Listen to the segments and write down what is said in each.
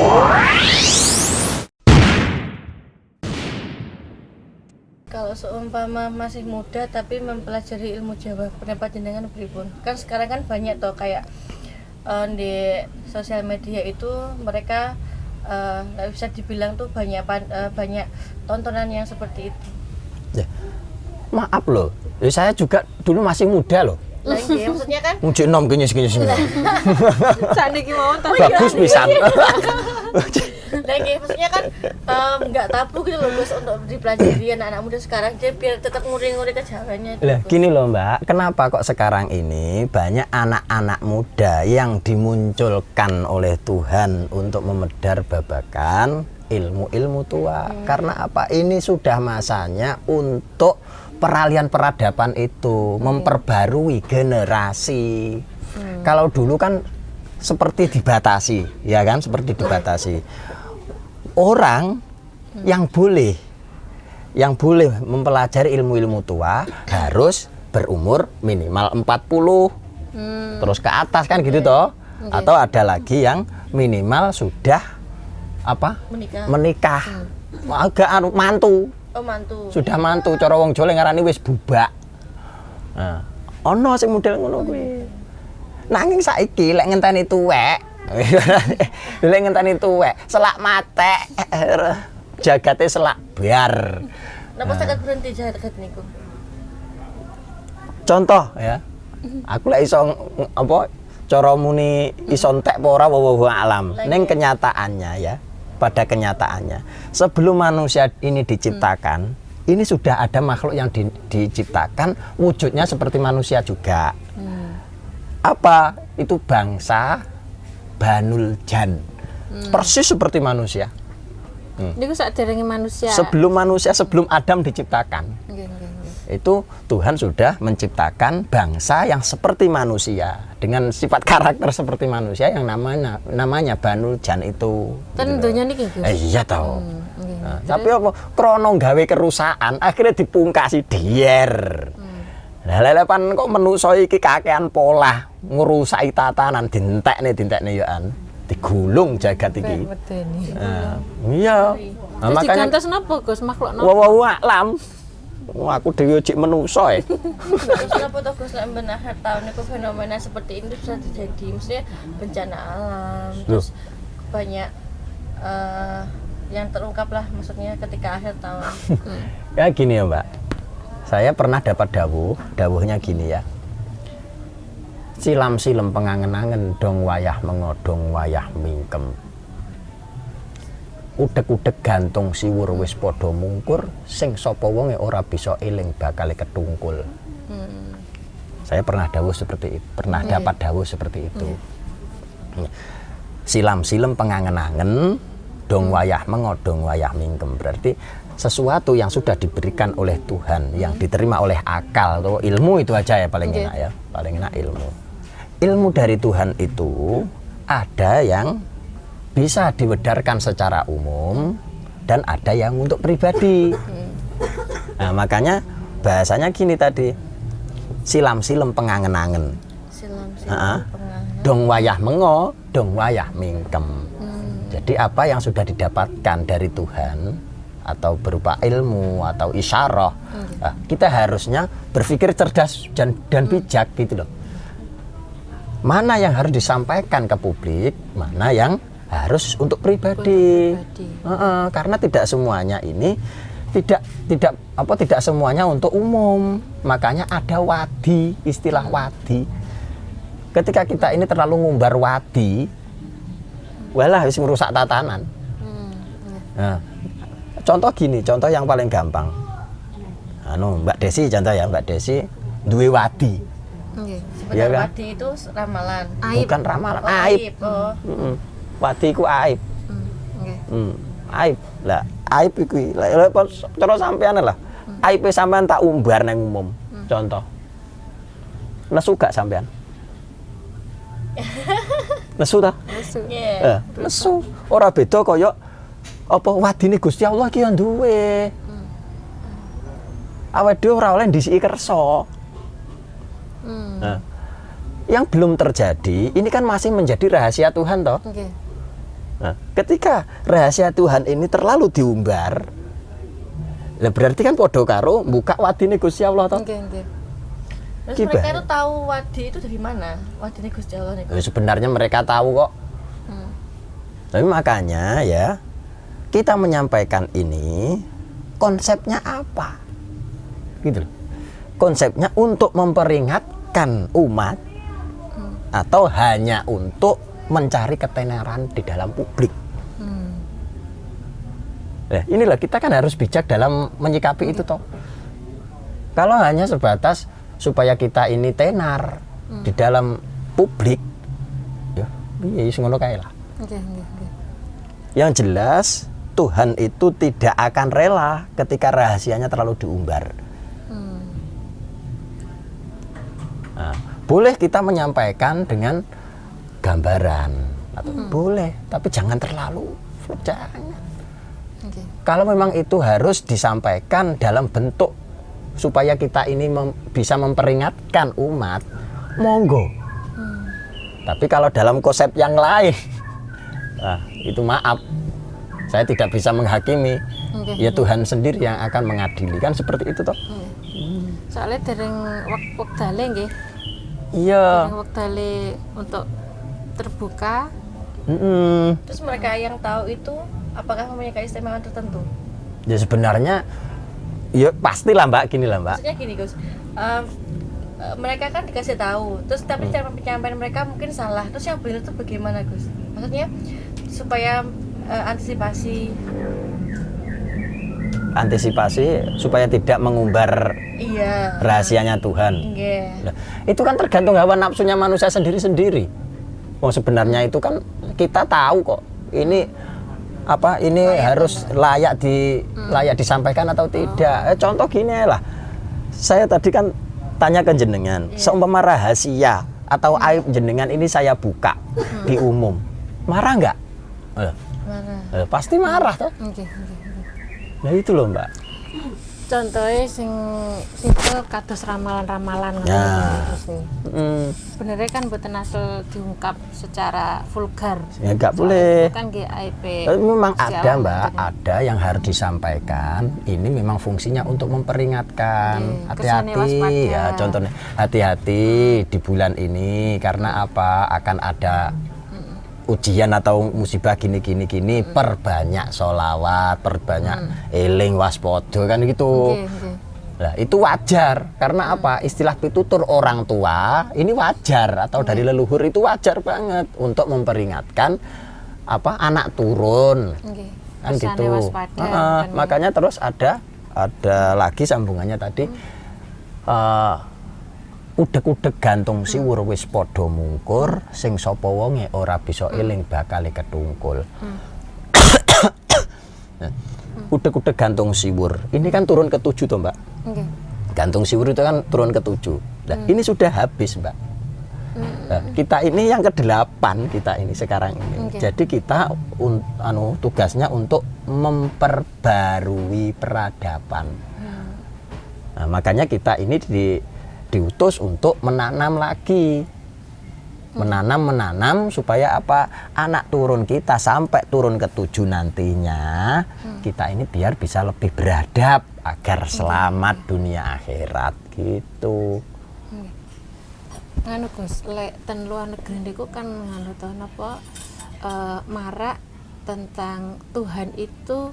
Kalau seumpama masih muda tapi mempelajari ilmu Jawa, pendapat jenengan pripun? Kan sekarang kan banyak toh kayak di sosial media itu mereka nggak bisa dibilang tuh banyak tontonan yang seperti itu. Ya, maaf loh, saya juga dulu masih muda loh. Lagi maksudnya kan? Muncul nom gini. Saniki mawon ta. Bagus pisan. Lagi maksudnya kan nggak tabu gitu loh Gus untuk dipelajari anak-anak muda sekarang jadi biar tetap nguri-nguri kejawaannya. Lah gini loh Mbak, kenapa kok sekarang ini banyak anak-anak muda yang dimunculkan oleh Tuhan untuk memedar babakan ilmu-ilmu tua? Karena apa? Ini sudah masanya untuk peralihan peradaban itu, memperbarui generasi. Kalau dulu kan seperti dibatasi, ya kan? Seperti dibatasi. Orang yang boleh mempelajari ilmu-ilmu tua harus berumur minimal 40 terus ke atas kan gitu toh. Atau ada lagi yang minimal sudah menikah. Agak mantu. Oh, mantu. Sudah mantu, cara wong Jawa ngarani wis bubak. Nah, ono sing model ngono kuwi. Nanging saiki lek ngenteni tuwek, lek ngenteni tuwek, selak mate, jagate selak bar. Napa saged berhenti jagat niku? Contoh ya. Aku lek iso cara muni iso entek apa ora wallahu alam. Ning kenyataannya ya. Pada kenyataannya, sebelum manusia ini diciptakan, ini sudah ada makhluk yang diciptakan wujudnya seperti manusia juga. Apa? Itu bangsa Banul Jan. Persis seperti manusia. Niku saderenge manusia. Sebelum Adam diciptakan. Itu Tuhan sudah menciptakan bangsa yang seperti manusia dengan sifat karakter seperti manusia yang namanya Banul Jan itu. Tentunya niki Gus. Iya toh. Nah, tapi apa krono gawe kerusakan akhirnya dipungkasi dier. Lah lelepan kok menungso iki kakean pola ngurusai tatanan dintekne yoan digulung jagat iki. Iya. Nah, makanya digantos napa Gus makhluk napa? Wa alam. Aku dhewe cik menungso e. Terus napa to Gus lek akhir tahun niku fenomena seperti ini bisa terjadi, maksudnya bencana alam. Terus banyak yang terungkap lah maksudnya ketika akhir tahun. Ya gini ya Mbak, saya pernah dapat dawuhnya gini ya. Silam-silem pengangen-angen dong wayah mengodong wayah mingkem. Udek-udek gantung siwur wis padha mungkur sing sapa wonge ora bisa eling bakal ketungkul. Saya pernah dawuh seperti itu, pernah dapat dawuh seperti itu. Silam-silem pengangen-angen dong wayah mengodong wayah mingkem, berarti sesuatu yang sudah diberikan oleh Tuhan, yang diterima oleh akal atau ilmu itu aja ya paling enak ya, paling enak ilmu. Ilmu dari Tuhan itu ada yang bisa diwedarkan secara umum dan ada yang untuk pribadi. Nah, makanya bahasanya gini tadi. Silam-silem pengangen-angen. Silam-silem pengangen. Dong wayah mengo, dong wayah mingkem. Jadi apa yang sudah didapatkan dari Tuhan atau berupa ilmu atau isyarah, nah, kita harusnya berpikir cerdas dan bijak gitu loh. Mana yang harus disampaikan ke publik, mana yang harus untuk pribadi. Karena tidak semuanya ini tidak semuanya untuk umum. Makanya ada wadi, istilah wadi. Ketika kita ini terlalu ngumbar wadi, walah wis merusak tatanan. Nah, contoh gini, contoh yang paling gampang. Mbak Desi contoh ya, Mbak Desi duwe wadi. Sebenarnya Ya, kan? wadi itu ramalan. Bukan ramalan, aib. Wadi ku aib. Aib. Lah, aib iku cara sampean lah. Aib sampean tak umbar nang umum. Contoh. Nesu gak sampean? Nesu ta? Nesu. Nesu. Ora beda kaya apa wadine Gusti Allah ki yo duwe. Awake dhewe ora oleh ndisiki kersa. Nah, yang belum terjadi, ini kan masih menjadi rahasia Tuhan toh. Nah, ketika rahasia Tuhan ini terlalu diumbar, lah berarti kan podo karo buka wadine Gusti Allah toh. Terus Ki mereka bahaya. itu tahu wadi itu dari mana? Wadine Gusti Allah niku. Ya, sebenarnya mereka tahu kok. Tapi makanya ya kita menyampaikan ini konsepnya apa? Gitu loh. Konsepnya untuk memperingatkan umat atau hanya untuk mencari ketenaran di dalam publik. Nah, inilah kita kan harus bijak dalam menyikapi itu toh. Kalau hanya sebatas supaya kita ini tenar di dalam publik, ya, iya ngono kae lah. Yang jelas Tuhan itu tidak akan rela ketika rahasianya terlalu diumbar. Nah, boleh kita menyampaikan dengan gambaran atau boleh, tapi jangan terlalu, jangan. Kalau memang itu harus disampaikan dalam bentuk supaya kita ini bisa memperingatkan umat, monggo. Tapi kalau dalam konsep yang lain, nah, itu maaf, saya tidak bisa menghakimi. Ya Tuhan sendiri yang akan mengadili, kan seperti itu toh. Soalnya dereng wektale nggih. Iya. Dereng wektale untuk terbuka. Terus mereka yang tahu itu apakah mempunyai keistimewaan tertentu? Ya sebenarnya ya pastilah Mbak, gini lah Mbak. Maksudnya gini Gus, mereka kan dikasih tahu, terus tapi cara penyampaian mereka mungkin salah. Terus yang benar itu bagaimana Gus? Maksudnya supaya antisipasi supaya tidak mengumbar rahasianya Tuhan. Nah, itu kan tergantung hawa nafsunya manusia sendiri-sendiri. Wong sebenarnya itu kan kita tahu kok ini apa ini harus layak disampaikan atau tidak. Contoh gini lah, saya tadi kan tanya ke jenengan, seumpama rahasia atau aib jenengan ini saya buka di umum, marah nggak? Marah. Pasti marah toh. Nah itu loh Mbak. Contohnya sing itu kados ramalan-ramalan sebenarnya kan mboten asal diungkap secara vulgar. Ya nggak boleh. Kan GIP. Memang ada Mbak, ada yang harus disampaikan. Ini memang fungsinya untuk memperingatkan. Hati-hati ya, contohnya hati-hati di bulan ini karena apa? Akan ada ujian atau musibah gini perbanyak sholawat, perbanyak eling waspodo kan gitu. Nah itu wajar karena apa? Istilah pitutur orang tua ini wajar atau dari leluhur itu wajar banget untuk memperingatkan apa anak turun kan gitu. Makanya terus ada lagi sambungannya tadi. Udeg-udeg gantung siwur wis padha mungkur sing sapa wonge ora bisa eling bakal ketungkul. Udeg-udeg gantung siwur ini kan turun ke 7 toh Mbak. Gantung siwur itu kan turun ke 7. Nah, ini sudah habis Mbak. Nah, kita ini yang ke-8 kita ini sekarang ini. Jadi kita tugasnya untuk memperbarui peradaban. Nah, makanya kita ini diutus untuk menanam lagi, menanam supaya apa anak turun kita sampai turun ke 7 nantinya kita ini biar bisa lebih beradab agar selamat dunia akhirat gitu. Anu Gus, lek ten luar negeri niku kan anu to napa marak tentang Tuhan itu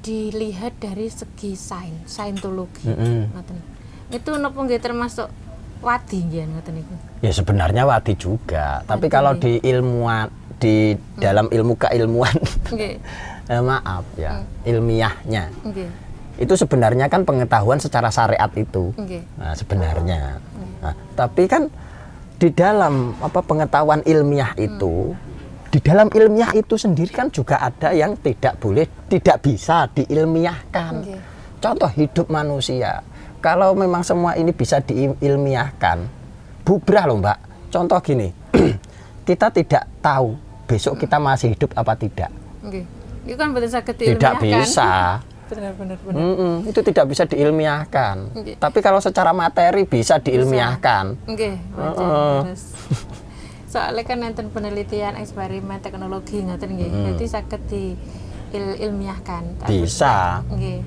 dilihat dari segi saintologi. Ngoten. Itu napa nggih termasuk wadi nggih ngoten niku? Ya sebenarnya wadi juga, tapi kalau di ilmuwan di dalam ilmu keilmuan maaf ya, ilmiahnya. Itu sebenarnya kan pengetahuan secara syariat itu. Nah, sebenarnya. Nah, tapi kan di dalam apa pengetahuan ilmiah itu di dalam ilmiah itu sendiri kan juga ada yang tidak bisa diilmiahkan. Contoh hidup manusia. Kalau memang semua ini bisa diilmiahkan, bubrah loh Mbak. Contoh gini, kita tidak tahu besok kita masih hidup apa tidak. Itu kan betul sakit diilmiahkan. Tidak bisa. Benar. Itu tidak bisa diilmiahkan. Tapi kalau secara materi bisa diilmiahkan. Soalnya kan enten penelitian eksperimen teknologi ngoten nggih. Dadi saged di ilmiahkan. Bisa. Nggih.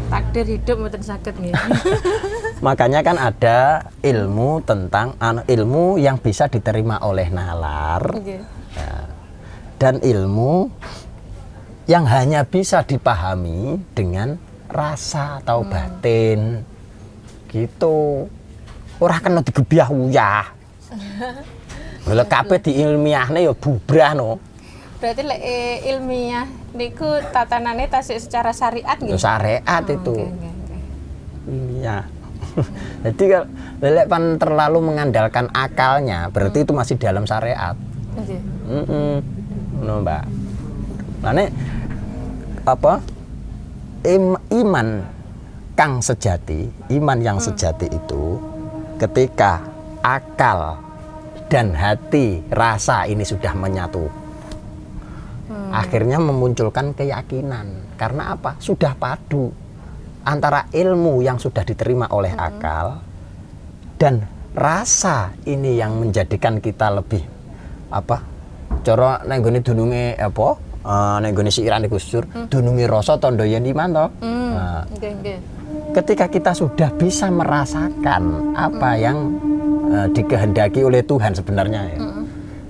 Takdir hidup mboten saged nggih. Makanya kan ada ilmu tentang ilmu yang bisa diterima oleh nalar. Nggih. Ya. Dan ilmu yang hanya bisa dipahami dengan rasa atau batin. Gitu. Ora kena digebyah uyah. Lha kabeh diilmiahne ya bubrah no. Berarti lek ilmiah niku tatanane tasik secara syariat nggih. Syariat itu. Oke. Iya. Jadi kalau lelek pan terlalu mengandalkan akalnya, berarti itu masih dalam syariat. Nggih. No, Mbak. Mane apa? Iman kang sejati, iman yang sejati itu ketika akal dan hati, rasa ini sudah menyatu. Akhirnya memunculkan keyakinan. Karena apa? Sudah padu antara ilmu yang sudah diterima oleh akal dan rasa ini yang menjadikan kita lebih apa? Cara nang nggone dununge apa? Nang nggone siirane Gus Dur, dununge rasa tandha yen iman to. Nggih. Ketika kita sudah bisa merasakan apa yang dikehendaki oleh Tuhan sebenarnya ya.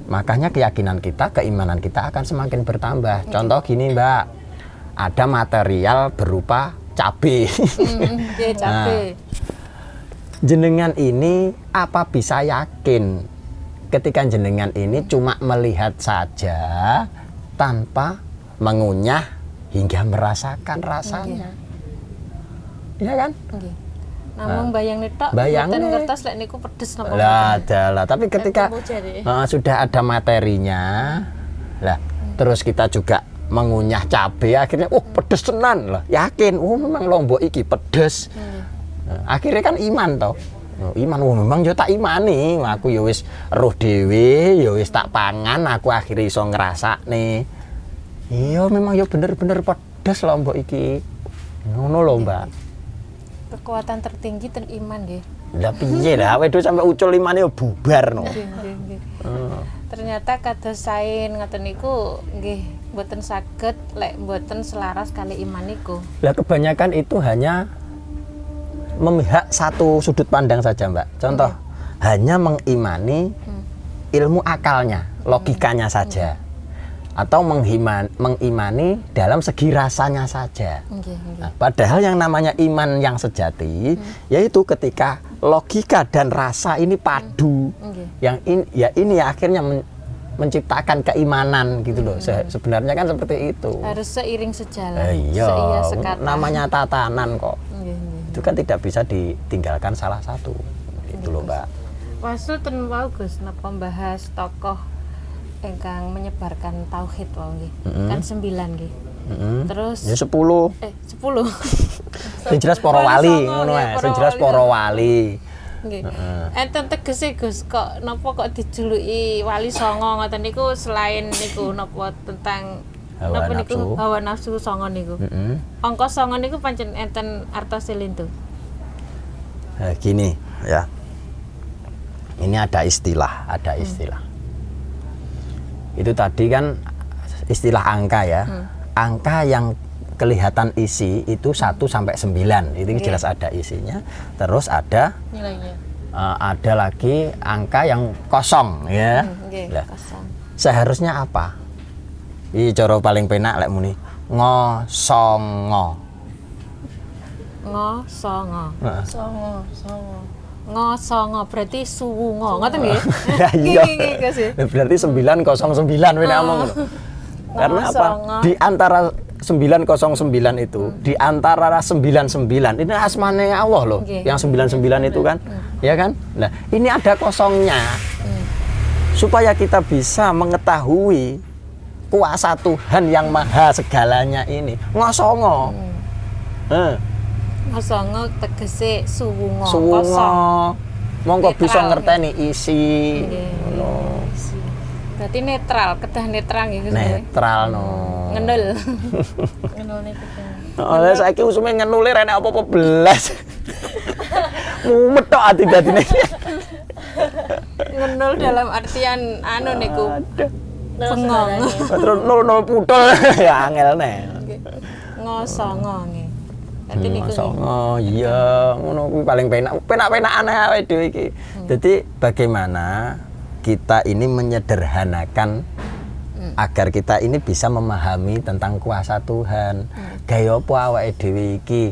Makanya keyakinan kita, keimanan kita akan semakin bertambah. Contoh gini, Mbak. Ada material berupa cabai. Cabai. Jenengan ini apa bisa yakin ketika jenengan ini cuma melihat saja tanpa mengunyah hingga merasakan rasanya. Iya kan? Nggih. Namun bayang tok bayangnya. mboten ngertos lek niku pedes napa. Lah, adalah. Tapi ketika sudah ada materinya, lah terus kita juga mengunyah cabai, akhirnya pedes tenan lah. Yakin, memang Lombok iki pedes. Akhirnya kan iman toh. Iman memang yo tak imani, aku yo wis roh dhewe, yo wis tak pangan, aku akhirnya iso ngrasakne. Iya, memang yo bener-bener pedes Lombok iki. Ngono lho, Mbak. Kekuatan tertinggi ten iman nggih. Lah piye lah wedo sampe ucul imane yo bubar no. Nggih. Ternyata kados sain ngoten niku nggih mboten saged lek mboten selaras kali iman niku. Lah kebanyakan itu hanya memihak satu sudut pandang saja, Mbak. Contoh, hanya mengimani ilmu akalnya, logikanya saja. Atau mengimani dalam segi rasanya saja. Nah, padahal yang namanya iman yang sejati yaitu ketika logika dan rasa ini padu. Yang ini akhirnya menciptakan keimanan gitu loh. Sebenarnya kan seperti itu. Harus seiring sejalan. Iya, seia sekata. namanya tatanan kok. Itu kan tidak bisa ditinggalkan salah satu. Itu loh, Mbak. Wasul ten wau Gus napa bahas tokoh ingkang menyebarkan tauhid wau nggih. Kan 9 nggih. Terus ya 10. 10. Sing jelas para wali ngono ae, sing jelas para wali. Nggih. Enten tegese Gus kok napa kok dijuluki wali songo ngoten niku selain niku napa tentang napa niku hawa nafsu songo niku. Angka songo niku pancen enten artose lintu. Nah, gini ya. Ini ada istilah. Itu tadi kan istilah angka ya. Angka yang kelihatan isi itu 1 sampai 9. Itu jelas ada isinya. Terus ada nilainya. Ada lagi angka yang kosong ya. Nah, Kosong. seharusnya apa? Iki cara paling penak lek muni ngosongo. Songo. Ngosongo berarti suwungo. Ngoten nggih? Iya. Gus. Berarti 909 wene ngomong. Karena apa? Di antara 909 itu, di antara 99 ini asmane Allah loh. Yang 99 itu kan. Ya kan? Nah, ini ada kosongnya. Supaya kita bisa mengetahui kuasa Tuhan yang maha segalanya ini. Ngosongo. Ngosongo tegese suwungo. Kosong. Monggo bisa ngerteni isi. Ngono. Berarti netral, kedah netral nggih Gus. Netral no. Ngendul. Ngenone piye? Oleh saiki usume ngenule rene apa-apa belas. Mumet tok ati dadine. Ngenul dalam artian anu niku bengong. Terus nol putul ya angel nih. Ngosongo nggih. Dadi niku. Songo iya ngono kuwi paling penak-penakan awake dhewe iki. Dadi bagaimana kita ini menyederhanakan agar kita ini bisa memahami tentang kuasa Tuhan. Gaya apa awake dhewe iki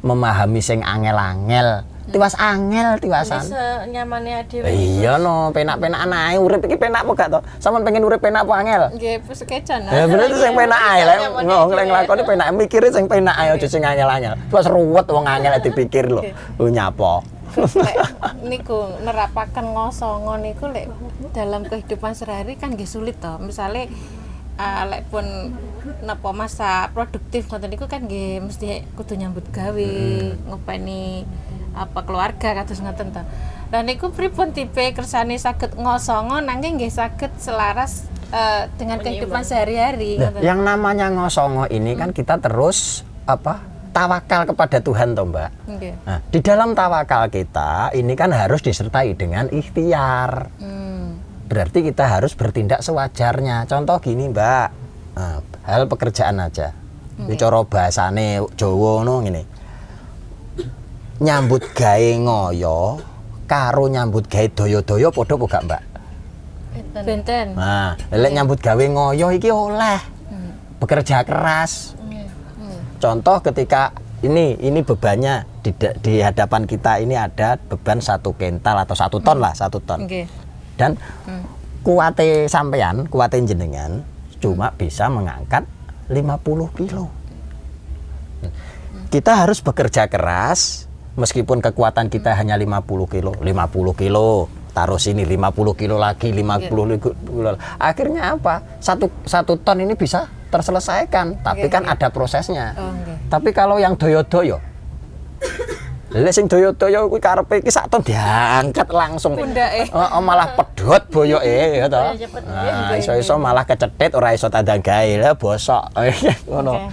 memahami sing angel-angel. Tiwas angel tiwasan. Bisa nyamane dhewe. Iya no, penak-penakan ae urip iki penak apa gak to? Sampeyan pengen urip penak apa angel? Nggih, pesekecan. Ya bener sing penak ae lek nglakoni penak mikire sing penak ae aja sing angel-angel. Wis ruwet wong angel dipikir lho. Nyapa. Lek niku nerapaken ngosongo niku lek dalam kehidupan sehari kan nggih sulit to. Misale lek pun napa masa produktif ngoten niku kan nggih mesti kudu nyambut gawe, ngopeni apa keluarga kados ngoten to. Lah niku pripun tipe kersane saged ngosongo nanging nggih saged selaras dengan kehidupan sehari-hari ngoten. Yang namanya ngosongo ini kan kita terus tawakal kepada Tuhan toh Mbak. Nggih. Nah, di dalam tawakal kita ini kan harus disertai dengan ikhtiar. Berarti kita harus bertindak sewajarnya. Contoh gini Mbak, hal pekerjaan aja. Ini cara bahasane Jawa ngono ngene. Nyambut gawe ngoyo karo nyambut gawe daya-daya padha apa gak Mbak? Benten. Nah, lek nyambut gawe ngoyo iki oleh bekerja keras. Contoh ketika ini bebannya di hadapan kita ini ada beban 1 kental atau 1 ton lah, 1 ton. Okay. Dan kuate sampean, kuate jenengan cuma bisa mengangkat 50 kilo. Kita harus bekerja keras meskipun kekuatan kita hanya 50 kilo, taruh sini 50 kilo lagi, 50 kilo. Akhirnya apa? Satu ton ini bisa terselesaikan, tapi kan ada prosesnya. Tapi kalau yang doyo-doyo, lek sing doyo-doyo kuwi karepe iki sak ton diangkat langsung. Malah pedhot boyoke ya to. Nah, iso-iso malah kecethit ora iso tandang gawe, lah bosok. Ngono.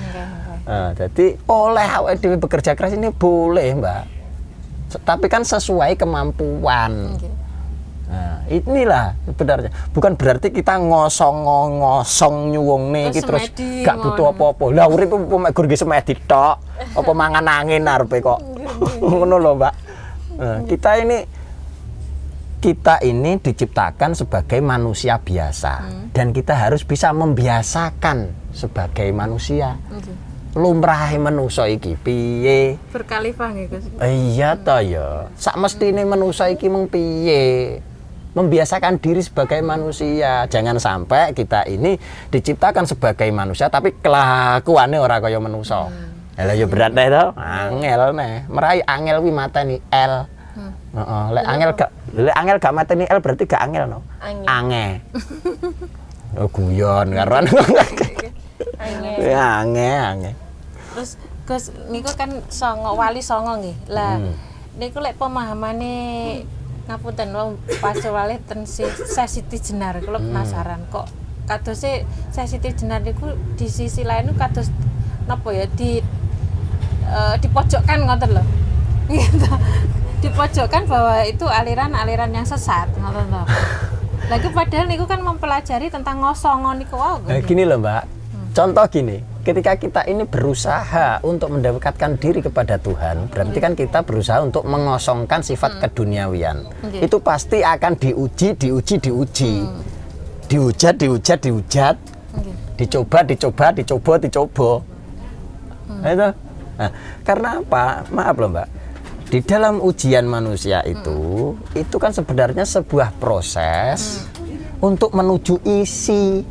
Jadi oleh awake dhewe bekerja keras ini boleh, Mbak. Tapi kan sesuai kemampuan. Nah, inilah sebenarnya. Bukan berarti kita ngosong nyuwungne iki terus gak butuh apa-apa. Lah urip mek gur nggih semedi tok. Apa mangan angin arepe kok. Ngono lho, Mbak. Nah, kita ini diciptakan sebagai manusia biasa dan kita harus bisa membiasakan sebagai manusia. Lumrahe manusa iki piye? Berkalifah nggih, Gus. Iya ta ya. Sak mestine manusa iki mung piye? Membiasakan diri sebagai manusia. Jangan sampai kita ini diciptakan sebagai manusia tapi kelakuannya ora kaya manusa. Lah ya berat nih to. Angel nih. Merai angel kuwi mateni L. Heeh, lek angel gak mateni L berarti gak angel no. Ange. Oh guyon karuan. Ange. Terus Gus niku kan wali songo nggih. Lah niku lek pemahamane ngapunten wong paswale ten Siti Jenar kula penasaran kok kadose Siti Jenar niku di sisi lain kados napa ya dipojokkan ngoten lho. Gitu. Dipojokkan bahwa itu aliran-aliran yang sesat ngoten lho. Lagi padahal niku kan mempelajari tentang ngosongo niku wae. Gini loh Mbak. Contoh gini, ketika kita ini berusaha untuk mendekatkan diri kepada Tuhan, berarti kan kita berusaha untuk mengosongkan sifat keduniawian. Itu pasti akan diuji. Dihujat. Dicoba. Itu. Nah, karena apa? Maaf loh Mbak. Di dalam ujian manusia itu kan sebenarnya sebuah proses untuk menuju isi.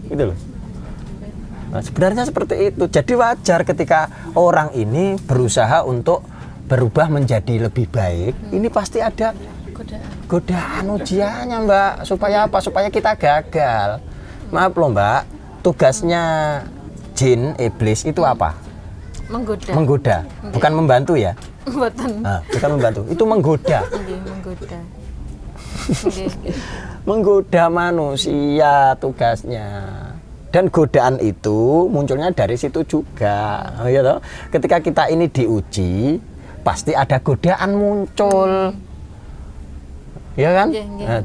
Gitu loh. Nah, sebenarnya seperti itu. Jadi wajar ketika orang ini berusaha untuk berubah menjadi lebih baik. Ini pasti ada godaan ujiannya, Mbak. Supaya apa? Supaya kita gagal. Maaf loh, Mbak. Tugasnya jin, iblis itu apa? Menggoda. Bukan membantu ya? Nah, bukan membantu. Itu menggoda. Menggoda. Menggoda manusia tugasnya. Dan godaan itu munculnya dari situ juga, ya toh. Ketika kita ini diuji, pasti ada godaan muncul. Ya kan?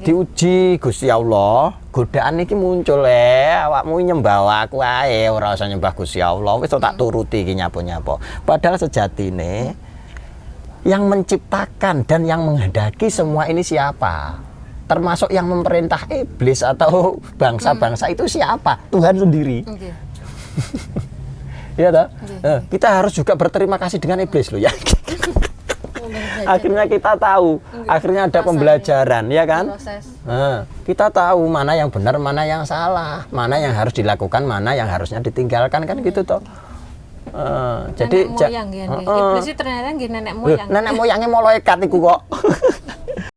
Diuji Gusti Allah, godaan iki muncul awakmu nyembah aku ae, ora usah nyembah Gusti Allah, wis tak turuti iki nyapa-nyapa. Padahal sejatine yang menciptakan dan yang menghendaki semua ini siapa? Termasuk yang memerintah iblis atau bangsa-bangsa itu siapa? Tuhan sendiri. Iya toh? Kita harus juga berterima kasih dengan iblis loh ya. Akhirnya kita tahu, akhirnya ada pembelajaran, ya kan? Kita tahu mana yang benar, mana yang salah, mana yang harus dilakukan, mana yang harusnya ditinggalkan, kan gitu toh. Jadi nenek moyang ya, iblis itu ternyata nenek moyang. Nenek moyangnya malaikat iku kok.